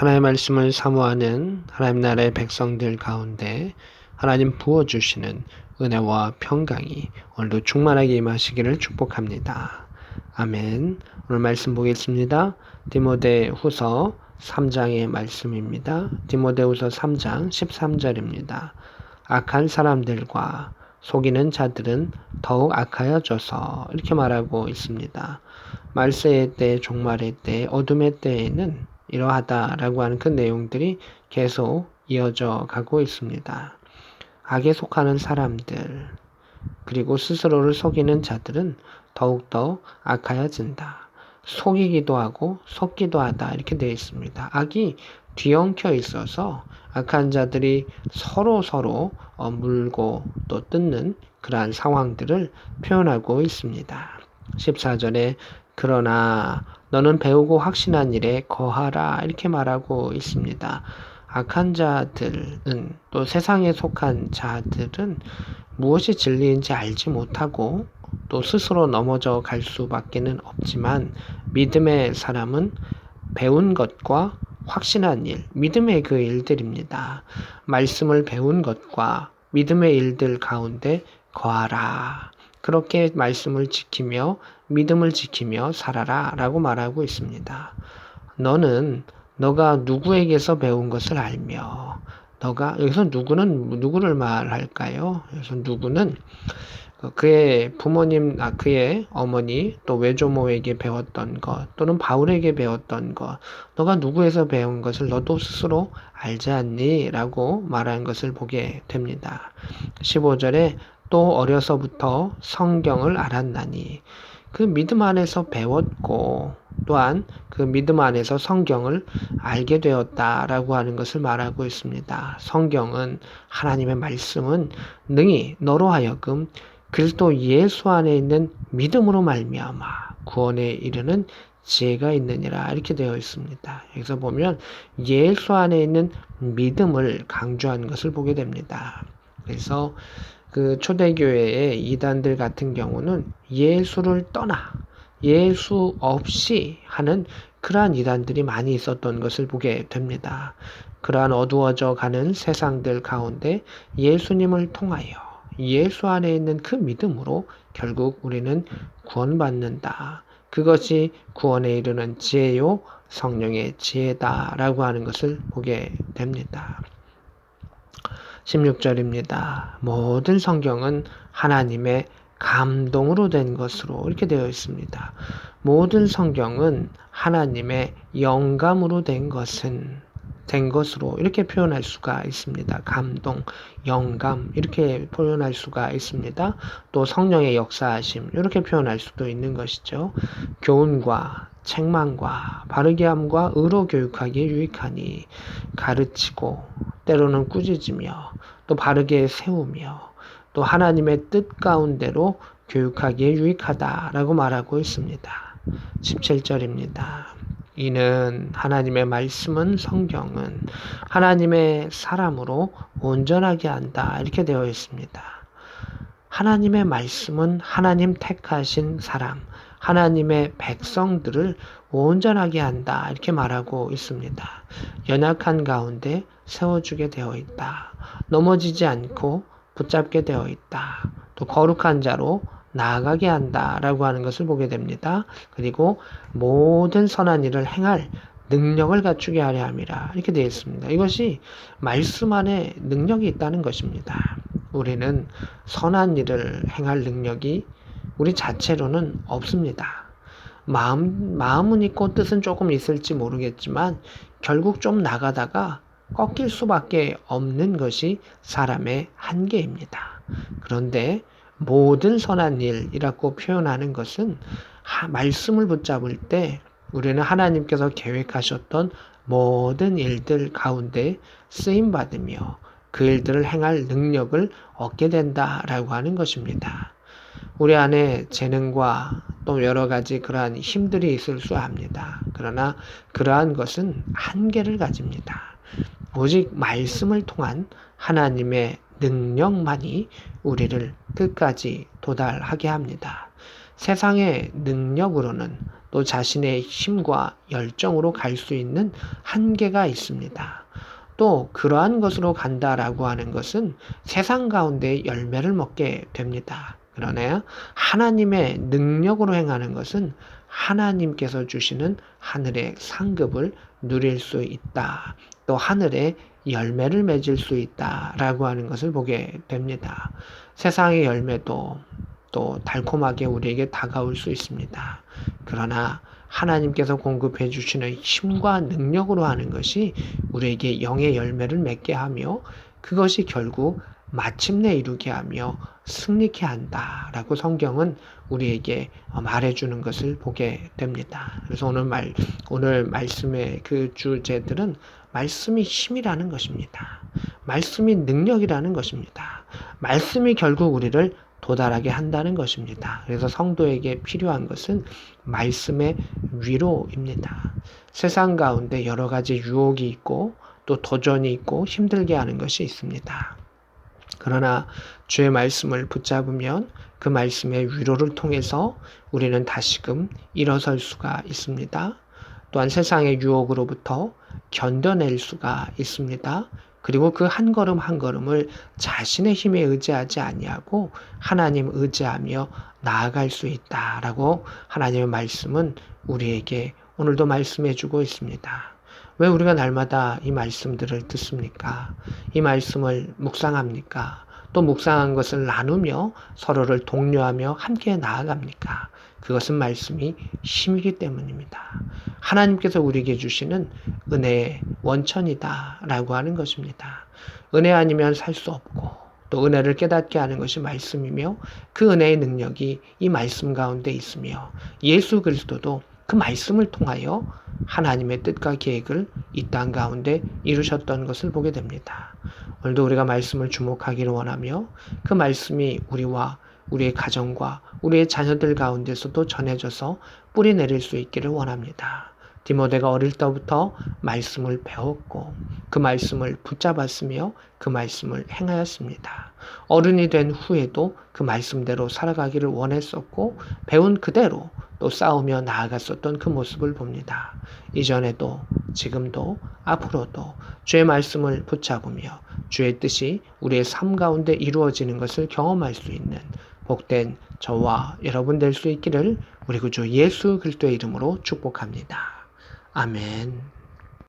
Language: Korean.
하나님의 말씀을 사모하는 하나님 나라의 백성들 가운데 하나님 부어주시는 은혜와 평강이 오늘도 충만하게 임하시기를 축복합니다. 아멘. 오늘 말씀 보겠습니다. 디모데후서 3장의 말씀입니다. 디모데후서 3장 13절입니다. 악한 사람들과 속이는 자들은 더욱 악하여져서 이렇게 말하고 있습니다. 말세의 때, 종말의 때, 어둠의 때에는 이러하다라고 하는 그 내용들이 계속 이어져 가고 있습니다. 악에 속하는 사람들, 그리고 스스로를 속이는 자들은 더욱더 악하여진다. 속이기도 하고 속기도 하다 이렇게 되어 있습니다. 악이 뒤엉켜 있어서 악한 자들이 서로 물고 또 뜯는 그러한 상황들을 표현하고 있습니다. 14절에 그러나 너는 배우고 확신한 일에 거하라 이렇게 말하고 있습니다. 악한 자들은 또 세상에 속한 자들은 무엇이 진리인지 알지 못하고 또 스스로 넘어져 갈 수밖에는 없지만 믿음의 사람은 배운 것과 확신한 일, 믿음의 그 일들입니다. 말씀을 배운 것과 믿음의 일들 가운데 거하라. 그렇게 말씀을 지키며 믿음을 지키며 살아라 라고 말하고 있습니다. 너가 누구에게서 배운 것을 알며 여기서 누구는 누구를 말할까요? 여기서 누구는 그의 부모님, 그의 어머니, 또 외조모에게 배웠던 것, 또는 바울에게 배웠던 것, 너가 누구에서 배운 것을 너도 스스로 알지 않니? 라고 말하는 것을 보게 됩니다. 15절에 또 어려서부터 성경을 알았나니, 그 믿음 안에서 배웠고, 또한 그 믿음 안에서 성경을 알게 되었다라고 하는 것을 말하고 있습니다. 성경은 하나님의 말씀은 능히 너로 하여금 그리스도 예수 안에 있는 믿음으로 말미암아 구원에 이르는 지혜가 있느니라 이렇게 되어 있습니다. 여기서 보면 예수 안에 있는 믿음을 강조하는 것을 보게 됩니다. 그래서 그 초대교회의 이단들 같은 경우는 예수를 떠나 예수 없이 하는 그러한 이단들이 많이 있었던 것을 보게 됩니다. 그러한 어두워져 가는 세상들 가운데 예수님을 통하여 예수 안에 있는 그 믿음으로 결국 우리는 구원받는다. 그것이 구원에 이르는 지혜요 성령의 지혜다라고 하는 것을 보게 됩니다. 16절입니다. 모든 성경은 하나님의 감동으로 된 것으로 이렇게 되어 있습니다. 모든 성경은 하나님의 영감으로 된 것으로 이렇게 표현할 수가 있습니다. 감동, 영감 이렇게 표현할 수가 있습니다. 또 성령의 역사하심 이렇게 표현할 수도 있는 것이죠. 교훈과 책망과 바르게 함과 의로 교육하기에 유익하니 가르치고 때로는 꾸짖으며 또 바르게 세우며 또 하나님의 뜻 가운데로 교육하기에 유익하다라고 말하고 있습니다. 17절입니다. 이는 하나님의 말씀은 성경은 하나님의 사람으로 온전하게 한다 이렇게 되어 있습니다. 하나님의 말씀은 하나님 택하신 사람, 하나님의 백성들을 온전하게 한다 이렇게 말하고 있습니다. 연약한 가운데 세워주게 되어 있다. 넘어지지 않고 붙잡게 되어 있다. 또 거룩한 자로 나아가게 한다라고 하는 것을 보게 됩니다. 그리고 모든 선한 일을 행할 능력을 갖추게 하려 함이라 이렇게 되어 있습니다. 이것이 말씀 안에 능력이 있다는 것입니다. 우리는 선한 일을 행할 능력이 우리 자체로는 없습니다. 마음은 있고 뜻은 조금 있을지 모르겠지만 결국 좀 나가다가 꺾일 수밖에 없는 것이 사람의 한계입니다. 그런데 모든 선한 일이라고 표현하는 것은 말씀을 붙잡을 때 우리는 하나님께서 계획하셨던 모든 일들 가운데 쓰임받으며 그 일들을 행할 능력을 얻게 된다라고 하는 것입니다. 우리 안에 재능과 또 여러 가지 그러한 힘들이 있을 수 합니다. 그러나 그러한 것은 한계를 가집니다. 오직 말씀을 통한 하나님의 능력만이 우리를 끝까지 도달하게 합니다. 세상의 능력으로는 또 자신의 힘과 열정으로 갈 수 있는 한계가 있습니다. 또 그러한 것으로 간다라고 하는 것은 세상 가운데 열매를 먹게 됩니다. 그러나 하나님의 능력으로 행하는 것은 하나님께서 주시는 하늘의 상급을 누릴 수 있다. 또 하늘의 열매를 맺을 수 있다라고 하는 것을 보게 됩니다. 세상의 열매도 또 달콤하게 우리에게 다가올 수 있습니다. 그러나 하나님께서 공급해 주시는 힘과 능력으로 하는 것이 우리에게 영의 열매를 맺게 하며 그것이 결국 마침내 이루게 하며 승리케 한다라고 성경은 우리에게 말해주는 것을 보게 됩니다. 그래서 오늘 말씀의 그 주제들은 말씀이 힘이라는 것입니다. 말씀이 능력이라는 것입니다. 말씀이 결국 우리를 도달하게 한다는 것입니다. 그래서 성도에게 필요한 것은 말씀의 위로입니다. 세상 가운데 여러 가지 유혹이 있고 또 도전이 있고 힘들게 하는 것이 있습니다. 그러나 주의 말씀을 붙잡으면 그 말씀의 위로를 통해서 우리는 다시금 일어설 수가 있습니다. 또한 세상의 유혹으로부터 견뎌낼 수가 있습니다. 그리고 그 한 걸음 한 걸음을 자신의 힘에 의지하지 아니하고 하나님 의지하며 나아갈 수 있다라고 하나님의 말씀은 우리에게 오늘도 말씀해 주고 있습니다. 왜 우리가 날마다 이 말씀들을 듣습니까? 이 말씀을 묵상합니까? 또 묵상한 것을 나누며 서로를 독려하며 함께 나아갑니까? 그것은 말씀이 힘이기 때문입니다. 하나님께서 우리에게 주시는 은혜의 원천이다라고 하는 것입니다. 은혜 아니면 살 수 없고 또 은혜를 깨닫게 하는 것이 말씀이며 그 은혜의 능력이 이 말씀 가운데 있으며 예수 그리스도도 그 말씀을 통하여 하나님의 뜻과 계획을 이 땅 가운데 이루셨던 것을 보게 됩니다. 오늘도 우리가 말씀을 주목하기를 원하며 그 말씀이 우리와 우리의 가정과 우리의 자녀들 가운데서도 전해져서 뿌리 내릴 수 있기를 원합니다. 디모데가 어릴 때부터 말씀을 배웠고 그 말씀을 붙잡았으며 그 말씀을 행하였습니다. 어른이 된 후에도 그 말씀대로 살아가기를 원했었고 배운 그대로 또 싸우며 나아갔었던 그 모습을 봅니다. 이전에도 지금도 앞으로도 주의 말씀을 붙잡으며 주의 뜻이 우리의 삶 가운데 이루어지는 것을 경험할 수 있는 복된 저와 여러분 될 수 있기를 우리 구주 예수 그리스도의 이름으로 축복합니다. 아멘.